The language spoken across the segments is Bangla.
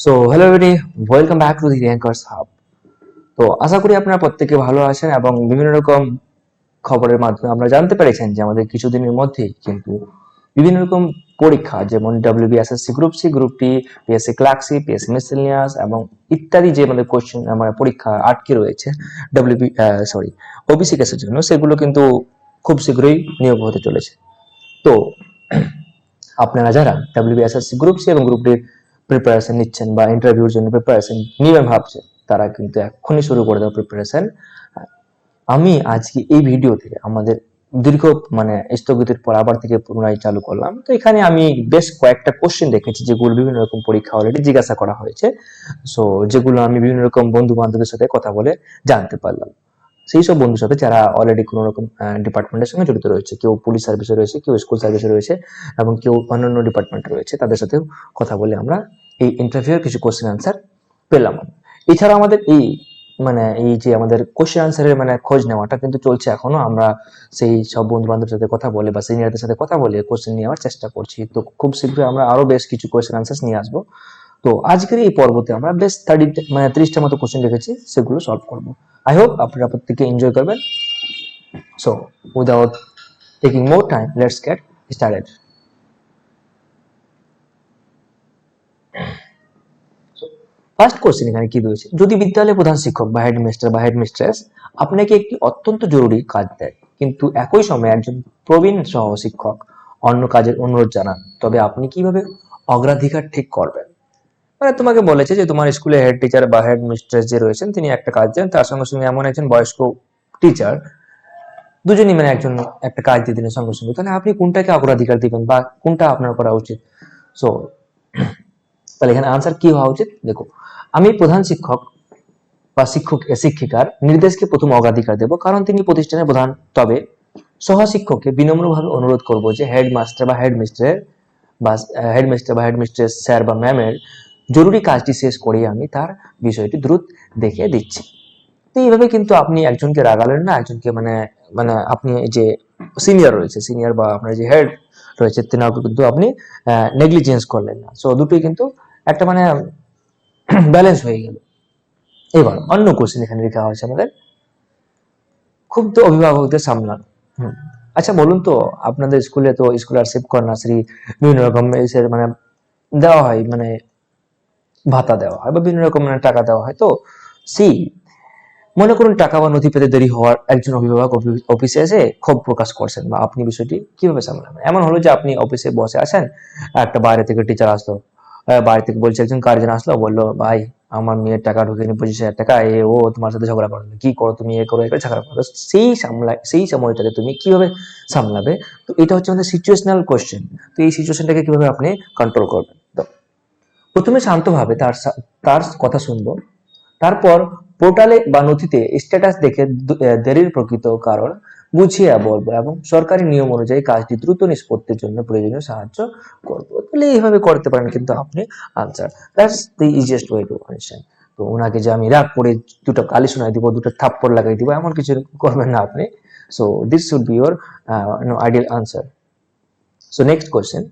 So hello everybody, welcome back to the rankers hub. তো আশা করি আপনারা প্রত্যেকে ভালো আছেন এবং বিভিন্ন রকম খবরের মাধ্যমে আমরা জানতে পেরেছেন যে আমাদের কিছুদিনের মধ্যেই কিন্তু বিভিন্ন রকম পরীক্ষা যেমন WBSSC গ্রুপ সি, গ্রুপ টি, পিএসসি ক্লার্কশিপ, পিএসসি মিসেলিনিয়াস এবং ইত্যাদি যে আমাদের কোশ্চেন মানে পরীক্ষা আটকে রয়েছে ওবিসি কেসের জন্য, সেগুলো কিন্তু খুব শীঘ্রই নিয়োগ হতে চলেছে। তো আপনারা যারা WBSSC গ্রুপ সি এবং গ্রুপ ডির প্রিপারেশন নিচ্ছেন বা ইন্টারভিউর জন্য প্রিপারেশন নিবেন ভাবছেন, তারা কিন্তু এক্ষুনি শুরু করে দেওয়া প্রিপারেশন। আমি আজকে এই ভিডিও থেকে আমাদের দীর্ঘ স্থগিতের পর আবার থেকে পুনরায় চালু করলাম। তো এখানে আমি বেশ কয়েকটা কোশ্চেন দেখেছি যেগুলো বিভিন্ন রকম পরীক্ষা অলরেডি জিজ্ঞাসা করা হয়েছে। সো যেগুলো আমি বিভিন্ন রকম বন্ধু বান্ধবের সাথে কথা বলে জানতে পারলাম, সেই সব বন্ধুর সাথে যারা অলরেডি কোনো রকম ডিপার্টমেন্টের সঙ্গে জড়িত রয়েছে, কেউ পুলিশ সার্ভিসে রয়েছে, কেউ স্কুল সার্ভিসে রয়েছে এবং কেউ অন্যান্য ডিপার্টমেন্টে রয়েছে, তাদের সাথেও কথা বলে আমরা এই ইন্টারভিউয়ের কিছু কোশ্চেন আনসার পেলাম। এছাড়া আমাদের এই যে আমাদের কোশ্চেন আনসারের খোঁজ নেওয়াটা কিন্তু চলছে এখনো। আমরা সেই সব বন্ধু বান্ধবের সাথে কথা বলে বা সিনিয়রদের সাথে কথা বলে কোশ্চেন নেওয়ার চেষ্টা করছি। তো খুব শীঘ্রই আমরা আরো বেশ কিছু কোশ্চেন আনসার নিয়ে আসবো। তো আজকের এই পর্বতে আমরা বেশ 30টা মতো কোশ্চেন রেখেছি, সেগুলো সলভ করব। আই হোপ আপনারা প্রত্যেকে এনজয় করবেন। So without taking more time, let's get started. First question এখানে কি রয়েছে, যদি বিদ্যালয়ের প্রধান শিক্ষক বা হেডমাস্টার বা হেডমিস্ট্রেস আপনাকে একটি অত্যন্ত জরুরি কাজ দেয়, কিন্তু একই সময় একজন প্রবীণ সহ শিক্ষক অন্য কাজের অনুরোধ জানান, তবে আপনি কিভাবে অগ্রাধিকার ঠিক করবেন? তোমাকে বলেছে যে তোমার স্কুলে হেড টিচার বা হেড মিস্ট্রেস যে রয়েছেন তিনি একটা কাজ দেন, তার সঙ্গে সঙ্গে এমন একজন বয়স্ক টিচার, দুজনই একজন একটা কাজ দিয়ে দিলেন সঙ্গে সঙ্গে, তাহলে আপনি কোনটাকে অগ্রাধিকার দিবেন বা কোনটা আপনার করা উচিত? সো তাহলে এখানে আনসার কি হওয়া উচিত? দেখো, আমি প্রধান শিক্ষক বা শিক্ষিকার নির্দেশকে প্রথম অগ্রাধিকার দেব, কারণ তিনি প্রতিষ্ঠানের প্রধান। তবে সহশিক্ষককে বিনম্রভাবে অনুরোধ করব যে হেডমাস্টার বা হেডমিস্ট্রেস স্যার বা ম্যামের জরুরি কাজটি শেষ করেই আমি তার বিষয়টি দ্রুত দেখে দিচ্ছি। তো এইভাবে কিন্তু আপনি একজনকে রাগালেন না, একজনকে আপনি যে সিনিয়র বা আপনার যে হেড রয়েছে তেনাকে কিন্তু আপনি নেগলিজেন্স করলেন না। সো দুটোই কিন্তু একটা ব্যালেন্স হয়ে গেল। এবার অন্য কোশ্চেন এখানে লেখা হয়েছে আমাদের, ক্ষুব্ধ অভিভাবকদের সামলানো। আচ্ছা বলুন তো, আপনাদের স্কুলে তো স্কলারশিপ, কন্যাশ্রী, বিভিন্ন রকম দেওয়া হয়, ভাতা দেওয়া হয় বা বিভিন্ন রকম টাকা দেওয়া হয়। তো সি মনে করুন টাকা বা নথি পেতে দেরি হওয়ার একজন অভিভাবক অফিসে এসে ক্ষোভ প্রকাশ করছেন, বা আপনি বিষয়টি কিভাবে সামলাবেন? এমন হলো যে আপনি অফিসে বসে আছেন, একটা বাইরে থেকে টিচার আসলো, বাড়ি থেকে বলছে, একজন গার্জেন আসলো, বললো ভাই আমার মেয়ের টাকা ঢুকেনি 25,000 টাকা, ও তোমার সাথে ঝগড়া করলো, কি করো তুমি, এ করো ঝগড়া করো। সেই সময়টাকে তুমি কিভাবে সামলাবে? তো এটা হচ্ছে আমাদের সিচুয়েশনাল কোশ্চেন। তো এই সিচুয়েশনটাকে কিভাবে আপনি কন্ট্রোল করবেন? তো প্রথমে শান্তভাবে তার কথা শুনবো, তারপর পোর্টালে বা নথিতে স্ট্যাটাস দেখে দেরির প্রকৃত কারণ বুঝিয়ে বলবো এবং সরকারি নিয়ম অনুযায়ী কাজটি দ্রুত নিষ্পত্তির জন্য প্রয়োজনীয় সাহায্য করবো। তাহলে এইভাবে করতে পারেন কিন্তু আপনি answer. That's the easiest way to understand. তো ওনাকে যে আমি রাগ করে দুটো গালি শোনাই দিব, দুটো থাপ্পড় লাগাই দিব, এমন কিছু করবেন না আপনি। So this should be your ideal answer. So next question,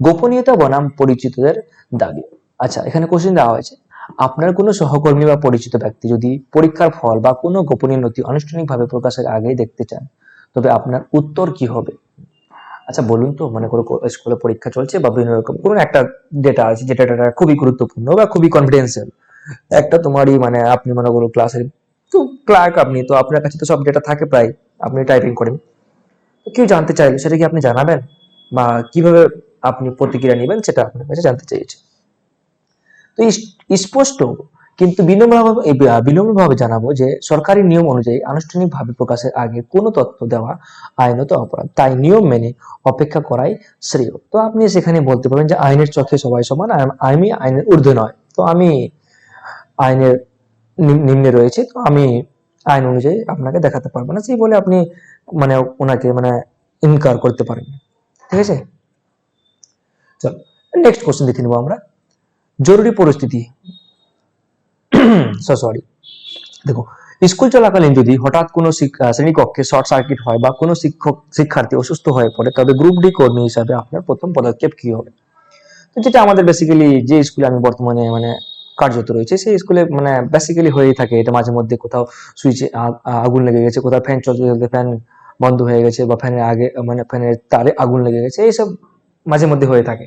গোপনীয়তা বনাম পরিচিতদের দাবি। আচ্ছা, এখানে কোশ্চেন দেওয়া হয়েছে, আপনার কোনো সহকর্মী বা পরিচিত ব্যক্তি যদি পরীক্ষার ফল বা কোনো গোপনীয় নথি আনুষ্ঠানিকভাবে প্রকাশের আগেই দেখতে চান, তবে আপনার উত্তর কি হবে? আচ্ছা বলুন তো, মনে করো স্কুলে পরীক্ষা চলছে বা বিভিন্ন রকম কোনো একটা ডেটা আছে, যেটা ডেটা খুবই গুরুত্বপূর্ণ বা খুবই কনফিডেন্সিয়াল, একটা তোমারই আপনি মনে করো ক্লাসের তো ক্লার্ক, আপনি তো আপনার কাছে তো সব ডেটা থাকে প্রায়, আপনি টাইপিং করেন, তো কেউ জানতে চাইলে সেটা কি আপনি জানাবেন বা কিভাবে আপনি প্রতিক্রিয়া নেবেন সেটা আপনার কাছে জানতে চাইছে। তো স্পষ্ট কিন্তু বিনম্রভাবে জানাবো যে সরকারি নিয়ম অনুযায়ী আনুষ্ঠানিকভাবে প্রকাশের আগে কোনো তথ্য দেওয়া আইনত অপরাধ, তাই নিয়ম মেনে অপেক্ষা করাই শ্রেয়। তো আপনি সেখানে বলতে পারেন যে আইনের চোখে সবাই সমান, আমি আইনের ঊর্ধ্বে নয়, তো আমি আইনের নিম্নে রয়েছে, তো আমি আইন অনুযায়ী আপনাকে দেখাতে পারবো না, সেই বলে আপনি ওনাকে ইনকার করতে পারেন। ঠিক আছে, চলো নেক্সট কোশ্চেন দেখে নেবো আমরা। জরুরি পরিস্থিতি সরি দেখো, স্কুল চলাকালীন যদি হঠাৎ কোনো শ্রেণীকক্ষে শর্ট সার্কিট হয় বা কোনো শিক্ষার্থী অসুস্থ হয়ে পড়ে, তবে গ্রুপ ডি কর্মী হিসাবে আপনার প্রথম পদক্ষেপ কি হবে? তো যেটা আমাদের বেসিক্যালি যে স্কুলে আমি বর্তমানে মানে কার্যত রয়েছে সেই স্কুলে মানে বেসিক্যালি হয়েই থাকে। এটা মাঝে মধ্যে কোথাও সুইচে আগুন লেগে গেছে, কোথাও ফ্যান চলতে চলতে ফ্যান বন্ধ হয়ে গেছে, বা ফ্যানের আগে মানে ফ্যানের তারে আগুন লেগে গেছে, এইসব মাঝে মধ্যে হয়ে থাকে।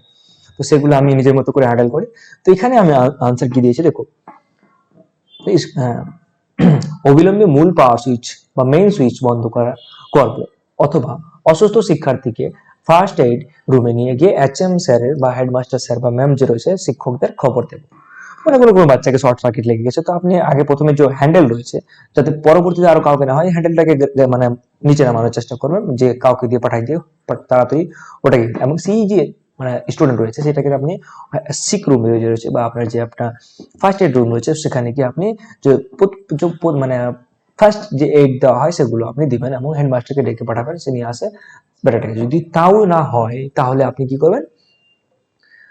তো সেগুলো আমি নিজের মতো করে হ্যান্ডেল করি। তো এখানে আমি আনসার কি দিয়েছি দেখো, অবিলম্বে মূল পাওয়ার সুইচ বা মেইন সুইচ বন্ধ করা করব, অথবা অসুস্থ শিক্ষার্থীকে ফার্স্ট এইড রুমে নিয়ে গিয়ে HM স্যারের বা হেডমাস্টার স্যার বা ম্যাম যে রয়েছে শিক্ষকদের খবর দেব। মনে করো কোনো বাচ্চাকে শর্ট সার্কিট লেগে গেছে, তো আপনি আগে প্রথমে যে হ্যান্ডেল রয়েছে, যাতে পরবর্তীতে আরো কাউকে না হয়, হ্যান্ডেলটাকে মানে নিচে নামানোর চেষ্টা করবেন, যে কাউকে দিয়ে পাঠাই দিয়ে তাড়াতাড়ি ওটাকে। এবং সেই যে মানে স্টুডেন্ট রয়েছে সেটাকে আপনি সিক রুম রয়েছে বা আপনার যে আপনার ফার্স্ট এড রুম রয়েছে সেখানে গিয়ে আপনি যে মানে ফার্স্ট যে এইড দেওয়া হয় সেগুলো আপনি দিবেন, এবং হেডমাস্টারকে ডেকে পাঠাবেন, সে নিয়ে আসে ব্যাটাটাকে। যদি তাও না হয় তাহলে আপনি কি করবেন,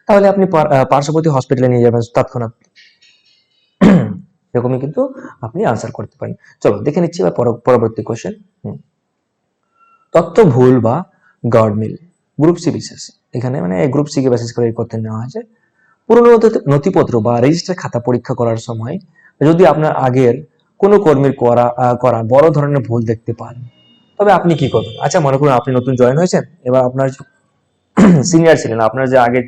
তাহলে আপনি পার্শ্ববর্তী হসপিটালে নিয়ে যাবেন তৎক্ষণাৎ। এরকমই কিন্তু আপনি আনসার করতে পারেন। চলো দেখে নিচ্ছি এবার পরবর্তী কোশ্চেন। তথ্য ভুল বা গড়মিল, গ্রুপ সি বিশেষ। এখানে মানে গ্রুপ সি কে বেসিস করে এই করতে নেওয়া হয়েছে। পুরনো নথিপত্র বা রেজিস্টার খাতা পরীক্ষা করার সময় যদি আপনার আগের কোনো কর্মীর করা বড় ধরনের ভুল দেখতে পান, তবে আপনি কি করবেন? আচ্ছা, মনে করুন আপনি নতুন জয়েন হয়েছেন, এবার আপনার সিনিয়র ছিলেন, আপনার যে আগে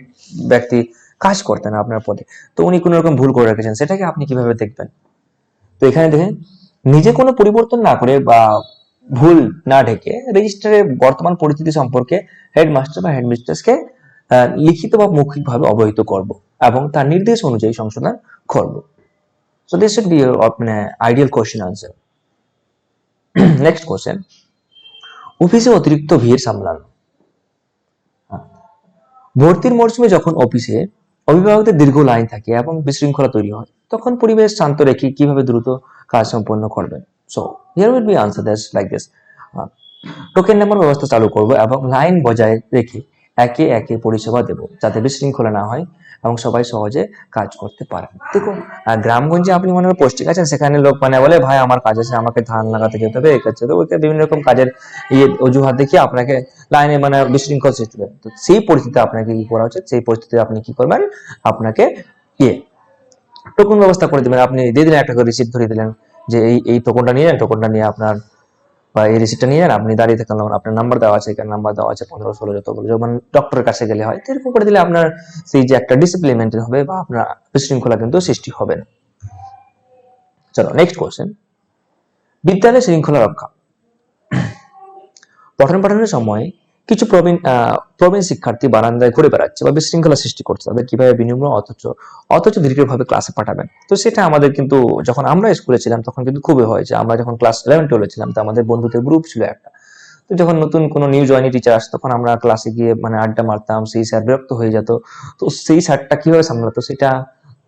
ব্যক্তি কাজ করতেন আপনার পদে, তো উনি কোনো রকম ভুল করে রেখেছেন, সেটাকে আপনি কিভাবে দেখবেন? তো এখানে দেখেন, নিজে কোনো পরিবর্তন না করে বা ভুল না ঢেকে রেজিস্টারে বর্তমান পরিস্থিতি সম্পর্কে হেডমাস্টার বা হেডমিস্ট্রেসকে লিখিত বা মৌখিকভাবে অবহিত করব, এবং তার নির্দেশ অনুযায়ী সংশোধন করব। সো দিস শুড বি মানে ideal question answer. Next question, অফিসে অতিরিক্ত ভিড় সামলানো। ভর্তির মরশুমে যখন অফিসে অভিভাবকদের দীর্ঘ লাইন থাকে এবং বিশৃঙ্খলা তৈরি হয়, তখন পরিবেশ শান্ত রেখে কিভাবে দ্রুত কাজ সম্পন্ন করবেন? So here will be answer that's like this. Token number ব্যবস্থা চালু করব এবং লাইন বজায় রেখে একে একে পরিষেবা দেব, যাতে বিশৃঙ্খলা না হয় এবং সবাই সহজে কাজ করতে পারে। দেখুন, গ্রামগঞ্জে আপনি মনে হয় পোস্টিং আছেন, সেখানে লোক মানে বলে ভাই আমার কাজ আছে, আমাকে ধান লাগাতে যেতে হবে, এই কাজ তো ওইটা বিভিন্ন রকম কাজের অজুহাত দেখিয়ে আপনাকে লাইনে মানে বিশৃঙ্খল সৃষ্টি হবে। তো সেই পরিস্থিতিতে আপনাকে কি করা উচিত? সেই পরিস্থিতিতে আপনি কি করবেন? আপনাকে ইয়ে টোকন ব্যবস্থা করে দিবেন। আপনি দিয়ে দিলেন একটা করে রিসিপ্ট ধরিয়ে দিলেন যে এই টোকনটা নিয়ে নেন, টোকনটা নিয়ে আপনার বা এই রিসিপ্টটা নিয়ে নেন, আপনি দাঁড়িয়ে থাকেন, আপনার নাম্বার দেওয়া আছে, এখানে নাম্বার দেওয়া আছে 15-16 যতগুলো, যখন ডক্টরের কাছে গেলে হয়, এরকম করে দিলে আপনার সেই যে একটা ডিসিপ্লিন মেনটেন হবে বা আপনার বিশৃঙ্খলা কিন্তু সৃষ্টি হবে না। চলো নেক্সট কোশ্চেন, বিদ্যালয়ে শৃঙ্খলা রক্ষা। পঠন পাঠনের সময় কিছু প্রবীণ শিক্ষার্থী বারান্দায় ঘুরে বেড়াচ্ছে বা বিশৃঙ্খলা সৃষ্টি করছে, তাদের কিভাবে বিনিময় অথচ দৃঢ়ভাবে ক্লাসে পাঠাবেন? তো সেটা আমাদের কিন্তু যখন আমরা স্কুলে ছিলাম তখন কিন্তু খুবই হয় যে আমরা যখন ক্লাস 11-12 ছিলাম, তো আমাদের বন্ধুদের গ্রুপ ছিল একটা। তো যখন নতুন কোনো নিউ জয়েনি টিচার আসতো, তখন আমরা ক্লাসে গিয়ে মানে আড্ডা মারতাম, সেই স্যার বিরক্ত হয়ে যেত। তো সেই স্যারটা কিভাবে সামলাতো সেটা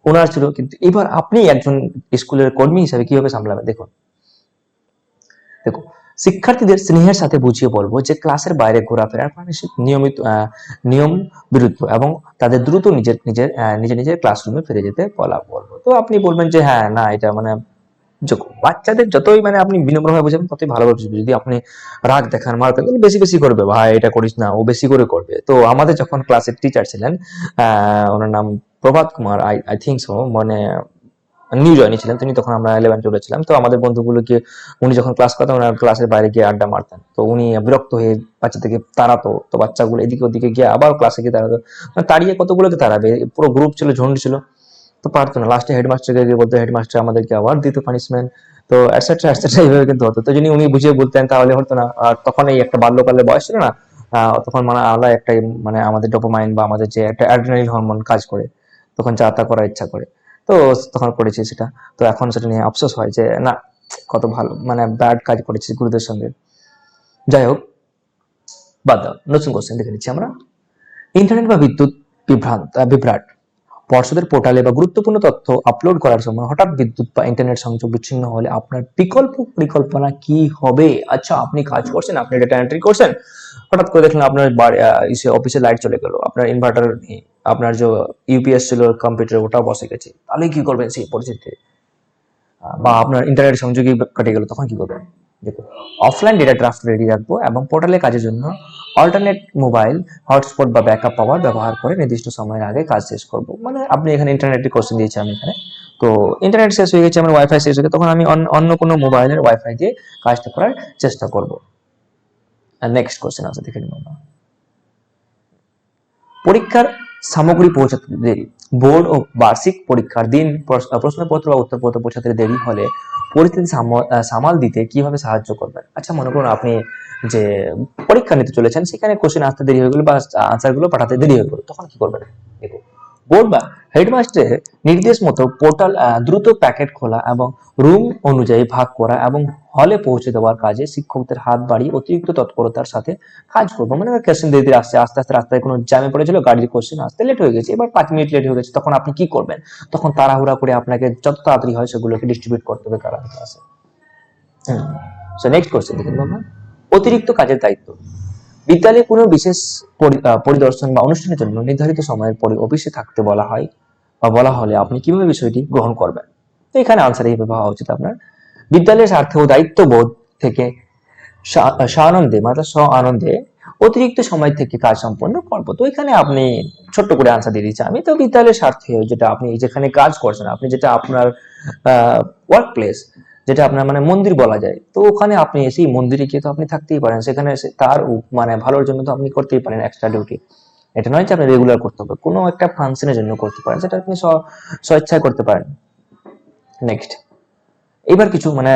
ওনার ছিল, কিন্তু এবার আপনি একজন স্কুলের কর্মী হিসেবে কিভাবে সামলাবেন? দেখুন, শিক্ষার্থীদের স্নেহের সাথে বুঝিয়ে বলবো যে ক্লাসের বাইরে ঘোরাফেরার নিয়মিত নিয়ম বিরুদ্ধ, এবং তাদের দ্রুত নিজের ক্লাসরুমে ফিরে যেতে বলবো। তো আপনি বলবেন যে হ্যাঁ না, এটা মানে বাচ্চাদের যতই মানে আপনি বিনম্রভাবে বোঝাবেন ততই ভালোভাবে বুঝবে। যদি আপনি রাগ দেখান, মার দেখান, বেশি বেশি করবে, ভাই এটা করিস না, ও বেশি করে করবে। তো আমাদের যখন ক্লাসের টিচার ছিলেন, ওনার নাম Prabhat Kumar, I think so, মানে নিউ জয়েনি ছিলেন তিনি, তখন আমরা 11-12 ছিলাম। তো আমাদের বন্ধুগুলোকে উনি যখন ক্লাস করতেন, ওনার ক্লাসের বাইরে গিয়ে আড্ডা মারতেন। তো উনি বিরক্ত হয়ে বাচ্চাদেরকে তাড়াতো, তো বাচ্চাগুলো এদিকে ওদিকে গিয়ে আবার ক্লাসে গিয়ে তাড়াতো, মানে তাড়িয়ে কতগুলোকে তাড়াবে, পুরো গ্রুপ ছিল, ঝুন্ড ছিল, তো পারতো না। লাস্টে হেডমাস্টারকে গিয়ে বলতো, হেডমাস্টার আমাদেরকে আবার দিত পানিশমেন্ট। তো এটসেট্রা এটসেট্রা এইভাবে কিন্তু হতো। তো যদি উনি বুঝিয়ে বলতেন তাহলে হতো না। আর তখন এই একটা বাল্যকালের বয়স ছিল না, তখন মানে আলাদা একটা মানে আমাদের ডোপামাইন বা আমাদের যে একটা অ্যাড্রিনালিন হরমোন কাজ করে, তখন যা তা করার ইচ্ছা করে। তো তখন করেছি সেটা। তো এখন সেটা নিয়ে আফসোস হয় যে না, কত ভালো মানে ব্যাড কাজ করেছি গুরুদের সঙ্গে। যাই হোক, বাদ দাও, নতুন কোশ্চেন দেখে নিচ্ছি আমরা। ইন্টারনেট বা বিদ্যুৎ বিভ্রাট, পর্ষদের পোর্টালে বা গুরুত্বপূর্ণ তথ্য আপলোড করার সময় হঠাৎ বিদ্যুৎ বা ইন্টারনেট সংযোগ বিচ্ছিন্ন হলে আপনার বিকল্প পরিকল্পনা কি হবে? আচ্ছা, আপনি কাজ করছেন, আপনি ডেটা এন্ট্রি করছেন, হঠাৎ করে দেখলেন আপনার অফিসে লাইট চলে গেল, আপনার ইনভার্টার নেই, আপনার যে ইউপিএস ছিল কম্পিউটার ওটাও বসে গেছে, তাহলে কি করবেন সেই পরিস্থিতিতে? বা আপনার ইন্টারনেট সংযোগই কেটে গেল, তখন কি করবেন? দেখো, অফলাইন ডেটা ড্রাফট রেডি রাখবো এবং পোর্টালে কাজের জন্য অল্টারনেট মোবাইল হটস্পট বা ব্যাকআপ পাওয়ার ব্যবহার করে নির্দিষ্ট সময়ের আগে কাজ শেষ করব। মানে আপনি এখানে ইন্টারনেটের কোশ্চেন দিয়েছি আমি এখানে, তো ইন্টারনেট শেষ হয়ে গেছে, আমার ওয়াইফাই শেষ হয়ে গেছে, তখন আমি অন্য কোনো মোবাইলের ওয়াইফাই দিয়ে কাজটা করার চেষ্টা করব। আর নেক্সট কোশ্চেন আছে, দেখে নিব আমরা। পরীক্ষার সামগ্রী পৌঁছাতে দেরি, বোর্ড ও বার্ষিক পরীক্ষার দিন প্রশ্নপত্র বা উত্তরপত্র পৌঁছাতে দেরি হলে পরিস্থিতি সামাল দিতে কিভাবে সাহায্য করবেন? আচ্ছা, মনে করুন আপনি যে পরীক্ষা নিতে চলেছেন, সেখানে কোশ্চেন আসতে দেরি হয়ে গেল বা আনসার গুলো পাঠাতে দেরি হয়ে গেল, তখন কি করবেন? দেখো, বোর্ড বা হেডমাস্টারের নির্দেশ মতো পোর্টাল দ্রুত প্যাকেট খোলা এবং রুম অনুযায়ী ভাগ করা এবং হলে পৌঁছে দেওয়ার কাজে শিক্ষকদের হাত বাড়িয়ে অতিরিক্ত তৎপরতার সাথে কাজ করবো। মানে কোশ্চেন ধীরে ধীরে আসছে, আস্তে আস্তে রাস্তায় কোনো জ্যামে পড়েছিল, গাড়ির কোশ্চেন আসতে লেট হয়ে গেছে, এবার 5 মিনিট লেট হয়ে গেছে, তখন আপনি কি করবেন? তখন তাড়াহুড়া করে আপনাকে যত তাড়াতাড়ি হয় সেগুলোকে ডিস্ট্রিবিউট করতে হবে কারা আছে। সো নেক্সট কোশ্চেন দেখুন আমরা, অতিরিক্ত কাজের দায়িত্ব। বিদ্যালয়ে কোনো বিশেষ পরিদর্শন বা অনুষ্ঠানের জন্য নির্ধারিত সময়ের পরে অফিসে থাকতে বলা হয় বা বলা হলে আপনি কিভাবে বিষয়টি গ্রহণ করবেন? তো এখানে আনসার এইভাবে হওয়া উচিত আপনার, বিদ্যালয়ের স্বার্থে ও দায়িত্ববোধ থেকে সানন্দে মানে আনন্দে অতিরিক্ত সময় থেকে কাজ সম্পন্ন করবো। তো এখানে আপনি ছোট্ট করে আনসার দিয়ে দিচ্ছি আমি, তো বিদ্যালয়ের স্বার্থে যেটা আপনি যেখানে কাজ করছেন, আপনি যেটা আপনার ওয়ার্ক প্লেস, যেটা আপনার মানে মন্দির বলা যায়, তো ওখানে আপনি সেই মন্দিরে গিয়ে তো আপনি থাকতেই পারেন, সেখানে তার মানে ভালোর জন্য তো আপনি করতেই পারেন এক্সট্রা ডিউটি। এটা নয় যে আপনি রেগুলার করতে হবে, কোনো একটা ফাংশনের জন্য করতে পারেন, সেটা আপনি স্বেচ্ছায় করতে পারেন। নেক্সট, এবার কিছু মানে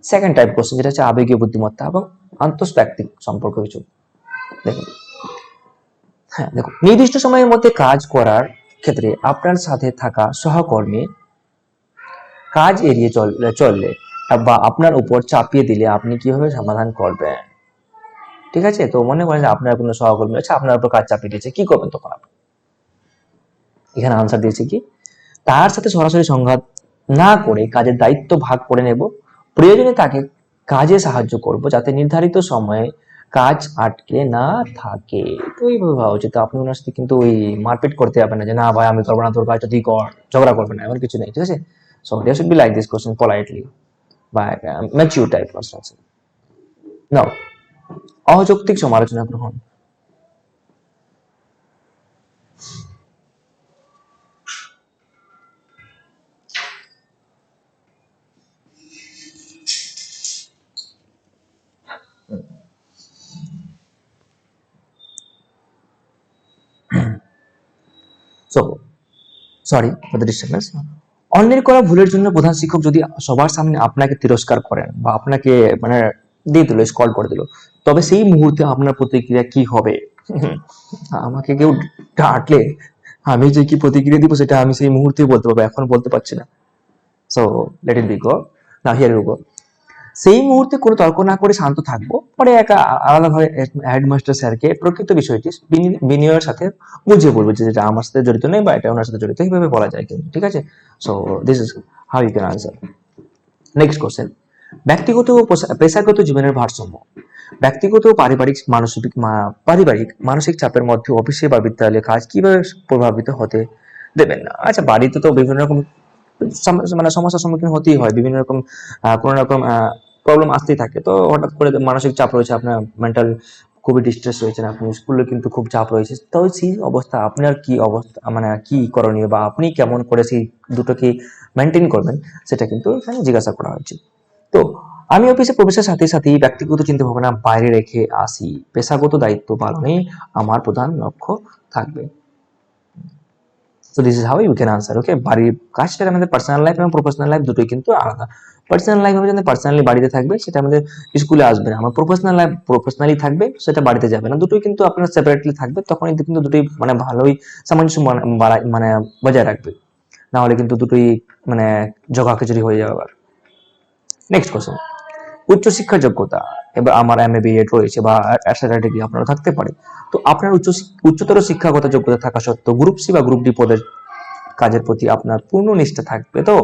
সেকেন্ড টাইপ কোশ্চেন, যেটা হচ্ছে আবেগীয় বুদ্ধিমত্তা এবং আন্তঃব্যক্তিক সম্পর্ক কিছু। দেখুন, হ্যাঁ দেখুন, নির্দিষ্ট সময়ের মধ্যে কাজ করার ক্ষেত্রে আপনার সাথে থাকা সহকর্মী কাজ এড়িয়ে চললে বা আপনার উপর চাপিয়ে দিলে আপনি কিভাবে সমাধান করবেন? ঠিক আছে, তো মনে করেন আপনার কোনো সহকর্মী আছে, আপনার উপর কাজ চাপিয়ে দিয়েছে, কি করবেন তখন আপনি? এখানে আনসার দিয়েছে কি, তার সাথে সরাসরি সংঘাত না করে কাজের দায়িত্ব ভাগ করে নেব, প্রয়োজনে তাকে কাজে সাহায্য করব যাতে নির্ধারিত সময়ে কাজ আটকে না থাকে। তো এইভাবে ভাবা উচিত, আপনি ওনার সাথে কিন্তু ওই মারপিট করতে যাবেন না যে না ভাই আমি করবো না, তোর কাজটা তুই কর, ঝগড়া করবে না, এমন কিছু নেই, ঠিক আছে? So there should be like this question politely বা ম্যাচিউর টাইপ কোশ্চেন। নাও, অযৌক্তিক সমালোচনা গ্রহণ। So sorry for the disturbance. অন্যের করা ভুলের জন্য প্রধান শিক্ষক যদি সবার সামনে আপনাকে তিরস্কার করেন বা আপনাকে মানে দিয়ে দিল, স্কল করে দিল, তবে সেই মুহূর্তে আপনার প্রতিক্রিয়া কি হবে? আমাকে কেউ ডাঁটলে আমি যে কি প্রতিক্রিয়া দিব সেটা আমি সেই মুহূর্তেই বলতে পারবো, এখন বলতে পারছি না। সো লেট ইট বি গো, না হিয়ার ইউ গো। সেই মুহূর্তে কোনো তর্ক না করে শান্ত থাকবো, পরে একা আলাদাভাবে হেডমাস্টার স্যারকে প্রকৃত বিষয়টি বিনয়ের সাথে বুঝিয়ে বলবো যে যেটা আমার সাথে জড়িত নেই বা এটা ওনার সাথে জড়িত, এইভাবে বলা যায় কিন্তু, ঠিক আছে? So this is how you can answer. Next question, ব্যক্তিগত ও পেশাগত জীবনের ভারসাম্য। ব্যক্তিগত ও পারিবারিক মানসিক চাপের মধ্যে অফিসে বা বিদ্যালয়ে কাজ কিভাবে প্রভাবিত হতে দেবেন না? আচ্ছা, বাড়িতে তো বিভিন্ন রকম মানে সমস্যার সম্মুখীন হতেই হয়, বিভিন্ন রকম কোনো রকম প্রবলেম আসতেই থাকে, তো হঠাৎ করে মানসিক চাপ রয়েছে আপনার, মেন্টাল খুবই ডিস্ট্রেস রয়েছেন আপনি, স্কুলে কিন্তু খুব চাপ রয়েছে, তো সেই অবস্থা আপনার কি অবস্থা মানে কি করণীয় বা আপনি কেমন করে সেই দুটোকে মেনটেন করবেন, সেটা কিন্তু এখানে জিজ্ঞাসা করা হয়েছে। তো আমি অফিসে প্রবেশের সাথে সাথেই ব্যক্তিগত চিন্তা ভাবনা বাইরে রেখে আসি, পেশাগত দায়িত্ব পালনে আমার প্রধান লক্ষ্য থাকবে। So this is how you can answer. Okay, বাড়ির কাজটা আমাদের পার্সোনাল লাইফ এবং প্রফেশনাল লাইফ দুটোই কিন্তু আলাদা। পার্সোনাল লাইফ আমাদের পার্সোনালি বাড়িতে থাকবে, সেটা আমাদের স্কুলে আসবে না। আমার প্রফেশনাল লাইফ প্রফেশনালি থাকবে, সেটা বাড়িতে যাবে না। দুটোই কিন্তু আপনার সেপারেটলি থাকবে, তখন কিন্তু দুটোই মানে ভালোই সামঞ্জস্য মানে বজায় রাখবে, না হলে কিন্তু দুটোই মানে জগা খিচুড়ি হয়ে যাবে। আবার নেক্সট কোশ্চেন, উচ্চশিক্ষার যোগ্যতা। এবার আমার এমএ বিএড রয়েছে বা এটসেট্রা ডিগ্রি আপনারও থাকতে পারে, তো আপনার উচ্চতর শিক্ষাগত যোগ্যতা থাকা সত্ত্বেও গ্রুপ সি বা গ্রুপ ডি পদের কাজের প্রতি আপনার পূর্ণ নিষ্ঠা থাকবে তো?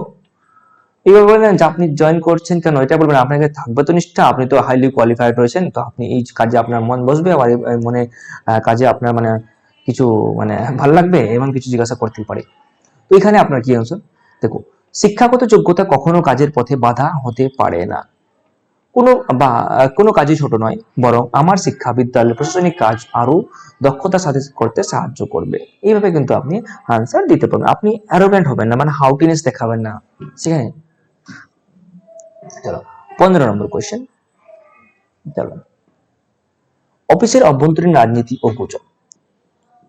এবার বলবেন যে আপনি জয়েন করছেন কেন, এটা বলবেন আপনাকে থাকবে তো নিষ্ঠা, আপনি তো হাইলি কোয়ালিফাইড রয়েছেন, তো আপনি এই কাজে আপনার মন বসবে, আবার মনে কাজে আপনার মানে কিছু মানে ভালো লাগবে, এমন কিছু জিজ্ঞাসা করতেই পারে। তো এখানে আপনার কি আনসার? দেখো, শিক্ষাগত যোগ্যতা কখনো কাজের পথে বাধা হতে পারে না। কোনো বা কোনো কাজই ছোট নয়, বরং আমার শিক্ষা বিদ্যালয়ের প্রশাসনিক কাজ আরো দক্ষতার সাথে করতে সাহায্য করবে। এইভাবে কিন্তু আপনি আনসার দিতে পারবেন। আপনি অ্যারোগ্যান্ট হবেন না, মানে হাউটিনেস দেখাবেন না, ঠিক আছে। চলো 15 নম্বর কোয়েশ্চেন। চলো, অফিসের অভ্যন্তরীণ রাজনীতি ও গুজব,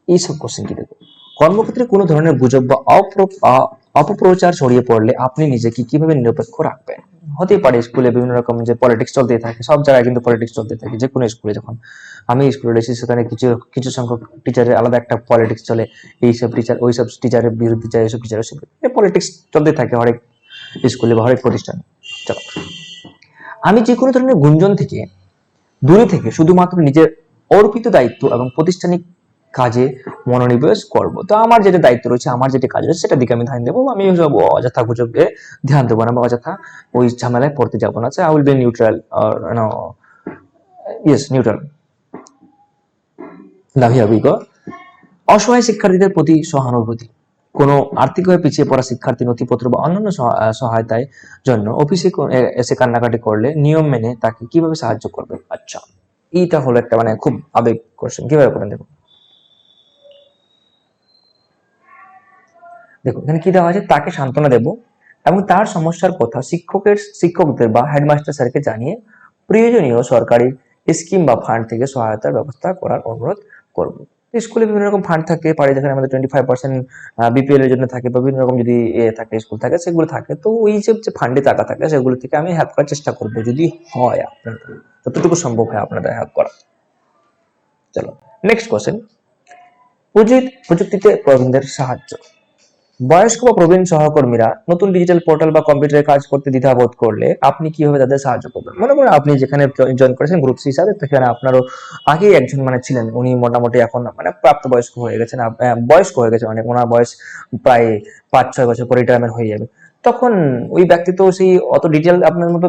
এইসব কোশ্চেন কি দেখো। কর্মক্ষেত্রে কোনো ধরনের গুজব বা অপপ্রচার ছড়িয়ে পড়লে আপনি নিজেকে কিভাবে নিরপেক্ষ রাখবেন। হতে পারে স্কুলে বিভিন্ন রকম যে পলিটিক্স চলতে থাকে, সব জায়গায় কিন্তু পলিটিক্স চলতে থাকে, যে কোনো স্কুলে। যখন আমি স্কুলে রয়েছি সেখানে কিছু কিছু সংখ্যক টিচারের আলাদা একটা পলিটিক্স চলে, এইসব টিচার ওইসব টিচারের বিরুদ্ধে যায়, এইসব টিচারের পলিটিক্স চলতে থাকে হরেক স্কুলে বা হরেক প্রতিষ্ঠানে। চলো, আমি যে কোনো ধরনের গুঞ্জন থেকে দূরে থেকে শুধুমাত্র নিজের অর্পিত দায়িত্ব এবং প্রাতিষ্ঠানিক কাজে মনোনিবেশ করব। তো আমার যেটা দায়িত্ব রয়েছে, আমার যেটা কাজ রয়েছে, সেটার দিকে আমি ধ্যান দেবো। আমি সব অযথা গুজবে ধ্যান দেবো না, বা অযথা ওই ঝামেলায় পড়তে যাবো না। I will be neutral, yes neutral. অসহায় শিক্ষার্থীদের প্রতি সহানুভূতি। কোনো আর্থিকভাবে পিছিয়ে পড়া শিক্ষার্থী নথিপত্র বা অন্যান্য সহায়তায় জন্য অফিসে এসে কান্নাকাটি করলে নিয়ম মেনে তাকে কিভাবে সাহায্য করবে। আচ্ছা, এইটা হলো একটা মানে খুব আবেগ কোশ্চেন। কিভাবে করবেন দেখুন। দেখুন এখানে কি দেওয়া আছে, তাকে সান্ত্বনা দেব এবং তার সমস্যার কথা শিক্ষকদের বা হেডমাস্টার স্যারকে জানিয়ে প্রয়োজনীয় সরকারি স্কিম বা ফান্ড থেকে সহায়তার ব্যবস্থা করার অনুরোধ করব। স্কুলে বিভিন্ন রকম ফান্ড থাকে পারে, যেখানে আমাদের 25% বিপিএল এর জন্য থাকে, বা বিভিন্ন রকম যদি থাকে স্কুল থাকে, সেগুলো থাকে। তো ওই যে ফান্ডে টাকা থাকে, সেগুলো থেকে আমি হেল্প করার চেষ্টা করব, যদি হয় আপনার যতটুকু সম্ভব হয় আপনাদের হেল্প করা। চলো নেক্সট কোশ্চেন। প্রযুক্তিতে প্রবীণদের সাহায্য। বয়স্ক বা প্রবীণ সহকর্মীরা নতুন ডিজিটাল পোর্টাল বা কম্পিউটারে কাজ করতে দ্বিধাবোধ করলে আপনি কিভাবে তাদের সাহায্য করবেন। মনে করেন আপনি যেখানে জয়েন করেছেন গ্রুপ সি হিসাবে, সেখানে আপনারও আগেই একজন মানে ছিলেন, উনি মোটামুটি এখন মানে প্রাপ্তবয়স্ক হয়ে গেছেন, বয়স্ক হয়ে গেছে, মানে ওনার বয়স প্রায় 5-6 বছর পর রিটায়ারমেন্ট হয়ে যাবে। তখন ওই ব্যক্তি তো সেই অত ডিটেল আপনার মতো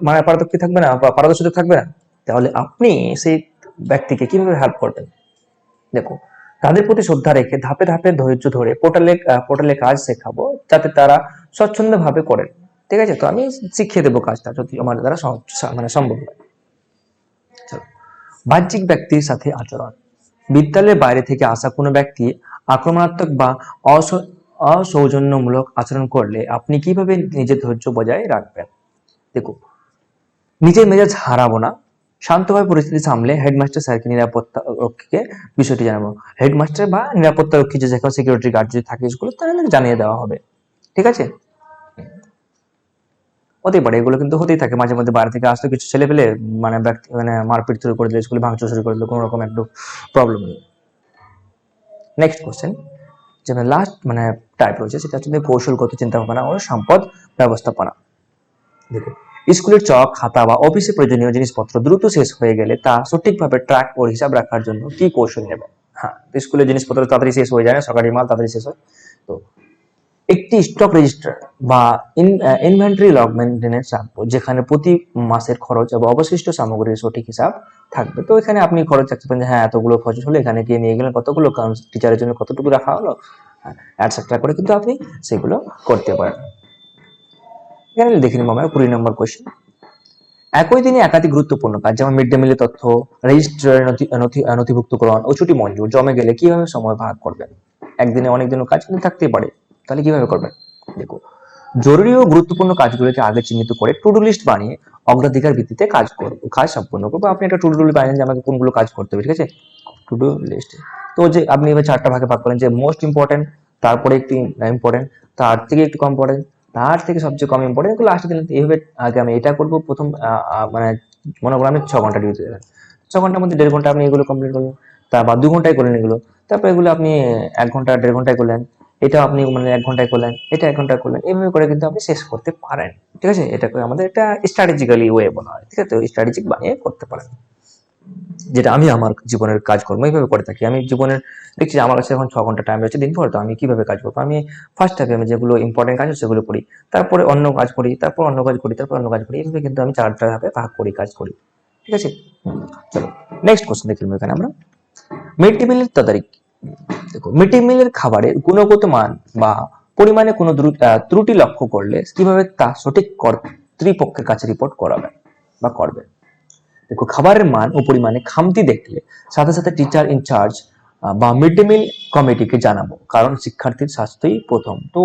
মানে পারদর্শী থাকবে না, বা পারদর্শিতা থাকবে না। তাহলে আপনি সেই ব্যক্তিকে কিভাবে হেল্প করবেন। দেখো, তাদের প্রতি শ্রদ্ধা রেখে ধাপে ধাপে ধৈর্য ধরে পোর্টালে কাজ শেখাবো, যাতে তারা স্বচ্ছন্দ ভাবে করেন। ঠিক আছে, তো আমি শিখিয়ে দেবো কাজটা যদি আমার দ্বারা মানে সম্ভব হয়। বাহ্যিক ব্যক্তির সাথে আচরণ। বিদ্যালয়ের বাইরে থেকে আসা কোনো ব্যক্তি আক্রমণাত্মক বা অসৌজন্যমূলক আচরণ করলে আপনি কিভাবে নিজের ধৈর্য বজায় রাখবেন। দেখো, নিজের মেজাজ হারাবো না, শান্তভাবে পরিস্থিতি সামলে হেডমাস্টার স্যারকে নিরাপত্তা রক্ষীকে বিষয়টি জানাবো। হেডমাস্টার বা নিরাপত্তা রক্ষী যে যেখানে সিকিউরিটি গার্ড যদি থাকে স্কুলে, তাহলে জানিয়ে দেওয়া হবে। ঠিক আছে, হতে পারে এগুলো কিন্তু হতেই থাকে মাঝে মধ্যে, বাইরে থেকে আসতে কিছু ছেলে পেলে মানে মানে মারপিট শুরু করে দিল, স্কুলে ভাঙচুর শুরু করে দিল, কোনো রকম একটু প্রবলেম নেই। নেক্সট কোশ্চেন, যেটা লাস্ট মানে টাইপ রয়েছে, সেটা হচ্ছে কৌশলগত চিন্তা ভাবনা ও সম্পদ ব্যবস্থাপনা। দেখো, স্কুলের চক খাতা বা অফিসে প্রয়োজনীয় জিনিসপত্র দ্রুত শেষ হয়ে গেলে তা সঠিকভাবে ট্র্যাক ও হিসাব রাখার জন্য কি কৌশল নেবে। হ্যাঁ, স্কুলের জিনিসপত্র তাড়াতাড়ি শেষ হয়ে যায় না, সরকারি মাল তাড়াতাড়ি শেষ হয়। তো একটি স্টক রেজিস্টার বা ইনভেন্টরি লগ মেনটেনেন্স রাখবো, যেখানে প্রতি মাসের খরচ এবং অবশিষ্ট সামগ্রীর সঠিক হিসাব থাকবে। তো এখানে আপনি খরচ রাখতে যে হ্যাঁ এতগুলো খরচ হলো, এখানে গিয়ে নিয়ে গেলেন কতগুলো, কারণ টিচারের জন্য কতটুকু রাখা হলো, অ্যাটসেট্রা করে কিন্তু আপনি সেগুলো করতে পারেন। এখানে দেখে নিব আমরা 20 নম্বর কোয়েশ্চেন। একই দিনে একাধিক গুরুত্বপূর্ণ কাজ, যেমন মিড ডে মিলের তথ্য, রেজিস্ট্রারের নথিভুক্তকরণ ও ছুটি মঞ্জুর জমে গেলে কিভাবে সময় ভাগ করবেন। একদিনে অনেক দিনও কাজ কিন্তু থাকতেই পারে, তাহলে কিভাবে করবেন। দেখো, জরুরি ও গুরুত্বপূর্ণ কাজগুলোকে আগে চিহ্নিত করে টু ডু লিস্ট বানিয়ে অগ্রাধিকার ভিত্তিতে কাজ সম্পূর্ণ করবো। আপনি একটা টু ডু লিস্ট বানিয়ে যে আমাকে কোনগুলো কাজ করতে হবে, ঠিক আছে, টু ডু লিস্ট। তো যে আপনি এবার 4টা ভাগে ভাগ করেন, যে মোস্ট ইম্পর্টেন্ট, তারপরে একটু ইম্পর্টেন্ট, তার থেকে একটু কম ইম্পর্টেন্ট, তার থেকে সবচেয়ে কম ইম্পর্টেন্ট, এগুলো লাস্টে দিলেন। এইভাবে আগে আমি এটা করবো প্রথম, মানে মনে করলাম আমি 6 ঘন্টা ডিউটি দেবেন, 6 ঘন্টার মধ্যে 1.5 ঘন্টা আপনি এগুলো কমপ্লিট করলেন, তারপর 2 ঘন্টায় করলেন এগুলো, তারপর এগুলো আপনি 1 ঘন্টা 1.5 ঘন্টায় করলেন, এটা আপনি মানে 1 ঘন্টায় করলেন, এটা 1 ঘন্টায় করলেন, এইভাবে করে কিন্তু আপনি শেষ করতে পারেন। ঠিক আছে, এটা করে আমাদের একটা স্ট্র্যাটেজিক্যালি ওয়ে বলা হয়। ঠিক আছে, স্ট্র্যাটেজিক বানিয়ে করতে পারেন, যেটা আমি আমার জীবনের কাজকর্ম এইভাবে করে থাকি। আমি জীবনের দেখছি আমার কাছে এখন 6 ঘন্টা টাইম রয়েছে দিন পর, তো আমি কিভাবে কাজ করবো। আমি ফার্স্ট টাইমে আমি যেগুলো ইম্পর্টেন্ট কাজ সেগুলো করি, তারপরে অন্য কাজ করি, তারপর অন্য কাজ করি, তারপর অন্য কাজ করি, এইভাবে কিন্তু আমি 4টা ভাবে ভাগ করি কাজ করি। ঠিক আছে, চলো নেক্সট কোশ্চেন দেখি এখানে আমরা। মিড ডে মিলের তদারকি। দেখো, মিড ডে মিলের খাবারের গুণগত মান বা পরিমাণে কোনো ত্রুটি লক্ষ্য করলে কিভাবে তা সঠিক কর্তৃপক্ষের কাছে রিপোর্ট করাবেন। বা করবে। দেখো, খাবারের মান ও পরিমাণে খামতি দেখলে সাথে সাথে টিচার ইনচার্জ বা মিড ডে মিল কমিটিকে জানাবো, কারণ শিক্ষার্থীর স্বাস্থ্যই প্রথম। তো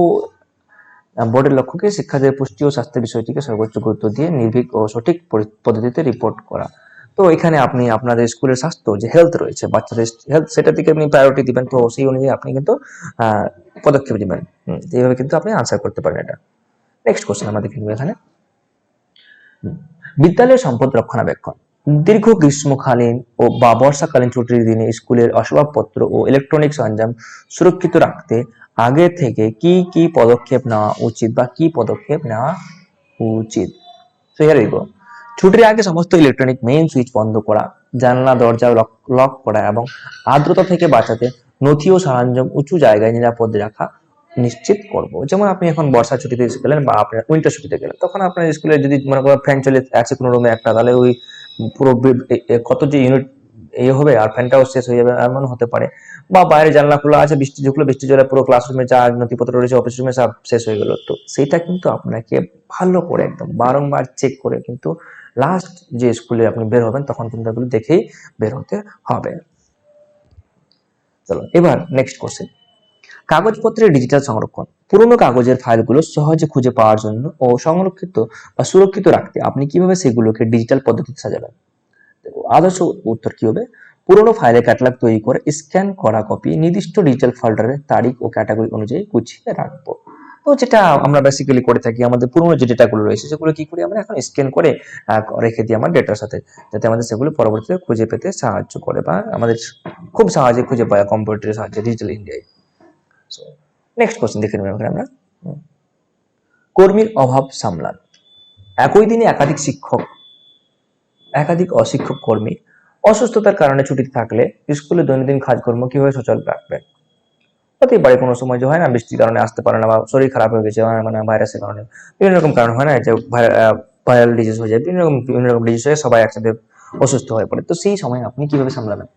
বোর্ডের লক্ষ্যকে শিক্ষার্থীদের পুষ্টি ও স্বাস্থ্যের বিষয়টিকে সর্বোচ্চ গুরুত্ব দিয়ে নির্ভীক ও সঠিক পদ্ধতিতে রিপোর্ট করা। তো এখানে আপনি আপনাদের স্কুলের স্বাস্থ্য যে হেলথ রয়েছে, বাচ্চাদের হেলথ, সেটার দিকে আপনি প্রায়োরিটি দিবেন। তো সেই অনুযায়ী আপনি কিন্তু পদক্ষেপ দিবেন। এইভাবে কিন্তু আপনি আনসার করতে পারেন এটা। নেক্সট কোশ্চেন আমরা দেখে নিব এখানে। বিদ্যালয়ের সম্পদ রক্ষণাবেক্ষণ। দীর্ঘ গ্রীষ্মকালীন ও বা বর্ষাকালীন ছুটির দিনে স্কুলের আসবাবপত্র ও ইলেকট্রনিক সরঞ্জাম সুরক্ষিত রাখতে আগে থেকে কি কি পদক্ষেপ নেওয়া উচিত বা কি পদক্ষেপ নেওয়া উচিত? So here we go. ছুটির আগে সমস্ত ইলেকট্রনিক মেইন সুইচ বন্ধ করা, জানলা দরজা লক করা এবং আর্দ্রতা থেকে বাঁচাতে নথি ও সরঞ্জাম উঁচু জায়গায় নিরাপদে রাখা নিশ্চিত করব। যেমন আপনি এখন বর্ষা ছুটিতে গেলেন বা আপনার উইন্টার ছুটিতে গেলেন, তখন আপনার স্কুলে যদি মনে করেন ফ্যান চলে আছে কোনো রুমে একটা, তাহলে ওই পুরো কত যে ইউনিট এই হবে আর ফ্যানটাও শেষ হয়ে যাবে, এমন হতে পারে। বা বাইরে জানলা খোলা আছে, বৃষ্টি ঢুকলো, বৃষ্টি জলে পুরো ক্লাসরুমে যা নথিপত্র রয়েছে অফিস রুমে সব শেষ হয়ে গেল। তো সেটা কিন্তু আপনাকে ভালো করে একদম বারংবার চেক করে কিন্তু লাস্ট যে স্কুলে আপনি বের হবেন তখন কিন্তু এগুলো দেখেই বের হতে হবে। চলো এবার নেক্সট কোশ্চেন। কাগজপত্রের ডিজিটাল সংরক্ষণ। পুরনো কাগজের ফাইলগুলো সহজে খুঁজে পাওয়ার জন্য ও সংরক্ষিত বা সুরক্ষিত রাখতে আপনি কিভাবে সেগুলোকে ডিজিটাল পদ্ধতিতে সাজাবেন? আদর্শ উত্তর কি হবে? পুরনো ফাইলের ক্যাটালগ তৈরি করে স্ক্যান করা কপি নির্দিষ্ট ডিজিটাল ফোল্ডারে তারিখ ও ক্যাটাগরি অনুযায়ী গুছিয়ে রাখবো। তো যেটা আমরা বেসিক্যালি করে থাকি, আমাদের পুরনো যে ডেটাগুলো রয়েছে সেগুলো কি করি আমরা এখন স্ক্যান করে রেখে দিই আমার ডেটার সাথে, যাতে আমাদের সেগুলো পরবর্তীতে খুঁজে পেতে সাহায্য করে বা আমাদের খুব সহজে খুঁজে পায় কম্পিউটারের সাহায্যে ডিজিটাল ইন্ডিয়ায়। সো নেক্সট কোশ্চেন দেখে নেব আমরা। কর্মীর অভাব সামলান। একই দিনে একাধিক অশিক্ষক কর্মী অসুস্থতার কারণে ছুটিতে থাকলে স্কুলে দৈনন্দিন কাজকর্ম কিভাবে সচল রাখবেন? হতেই পারে কোনো সময় যে হয় না, বৃষ্টির কারণে আসতে পারে না বা শরীর খারাপ হয়ে গেছে, মানে ভাইরাসের কারণে, বিভিন্ন রকম কারণ হয় না যে ভাইরাল ডিজিজ হয়ে যায়, বিভিন্ন রকম ডিজিজ হয়ে সবাই একসাথে অসুস্থ হয়ে পড়ে। তো সেই সময় আপনি কিভাবে সামলাবেন?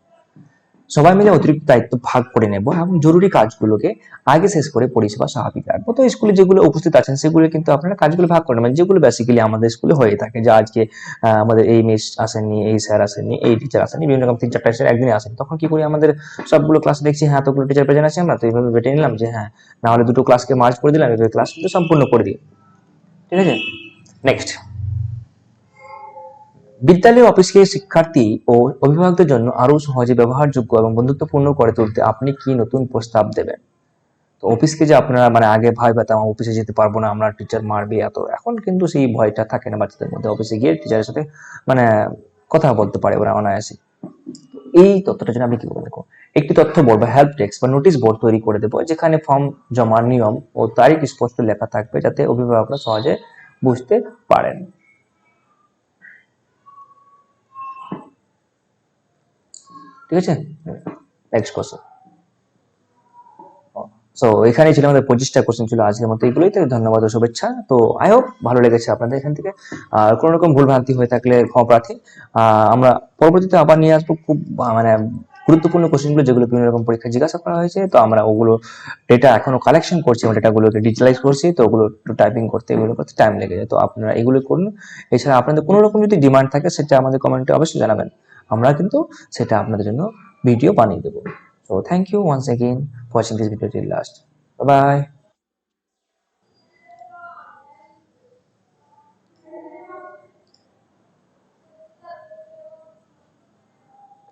সবাই মিলে অতিরিক্ত দায়িত্ব ভাগ করে নেব এবং জরুরি কাজগুলোকে আগে শেষ করে পরিষেবা স্বাভাবিক রাখবো। তো স্কুলে যেগুলো উপস্থিত আছেন সেগুলো কিন্তু আপনারা কাজগুলো ভাগ করে নেবেন, যেগুলো বেসিক্যালি আমাদের স্কুলে হয়ে থাকে, যে আজকে আমাদের এই মিস আসেননি, এই স্যার আসেননি, এই টিচার আসেননি, বিভিন্ন রকম 3-4টা স্যার একদিনে আসেন, তখন কি করি আমাদের সবগুলো ক্লাস দেখছি হ্যাঁ এতগুলো টিচার প্রেজেন্ট আছে, আমরা তো এইভাবে বেটে নিলাম যে হ্যাঁ না হলে দুটো ক্লাসকে মার্চ করে দিলাম, এইভাবে ক্লাস কিন্তু সম্পূর্ণ করে দিই। ঠিক আছে, নেক্সট। বিদ্যালয় অফিসকে শিক্ষার্থী ও অভিভাবকদের জন্য আরো সহজে ব্যবহারযোগ্য এবং বন্ধুত্বপূর্ণ করে তুলতে আপনি কি নতুন প্রস্তাব দেবেন? তো অফিসকে যে আপনারা মানে আগে ভয় পেতাম অফিসে যেতে পারবো না, আমরা টিচার মারবে এত, এখন কিন্তু সেই ভয়টা থাকে না বাচ্চাদের মধ্যে, অফিসে গিয়ে টিচারের সাথে মানে কথা বলতে পারে ওরা অনায়াসে। এই তথ্যটার জন্য আপনি কি করবেন? দেখো, একটি তথ্য বোর্ড বা হেল্প ডেস্ক বা নোটিশ বোর্ড তৈরি করে দেবো, যেখানে ফর্ম জমার নিয়ম ও তারিখ স্পষ্ট লেখা থাকবে, যাতে অভিভাবকরা সহজে বুঝতে পারেন। ঠিক আছে, নেক্সট কোশ্চেন। সো এখানেই ছিল আমাদের 25টা কোশ্চেন ছিল আজকের মতো, এগুলোই। তো ধন্যবাদ ও শুভেচ্ছা। তো আই হোপ ভালো লেগেছে আপনাদের এখান থেকে। আর কোনো রকম ভুল ভ্রান্তি হয়ে থাকলে ক্ষমা প্রার্থী। আমরা পরবর্তীতে আবার নিয়ে আসবো খুব মানে গুরুত্বপূর্ণ কোশ্চেনগুলো, যেগুলো বিভিন্ন রকম পরীক্ষায় জিজ্ঞাসা করা হয়েছে। তো আমরা ওগুলো ডেটা এখনো কালেকশন করছি, আমরা ডেটাগুলোকে ডিজিটালাইজ করছি, তো ওগুলো একটু টাইপিং করতে এগুলো করতে টাইম লেগে যায়। তো আপনারা এগুলো করুন। এছাড়া আপনাদের কোনো রকম যদি ডিমান্ড থাকে সেটা আমাদের কমেন্টে অবশ্যই জানাবেন, আমরা কিন্তু সেটা আপনাদের জন্য ভিডিও বানিয়ে দেবো। So thank you once again for watching this video till last. Bye bye.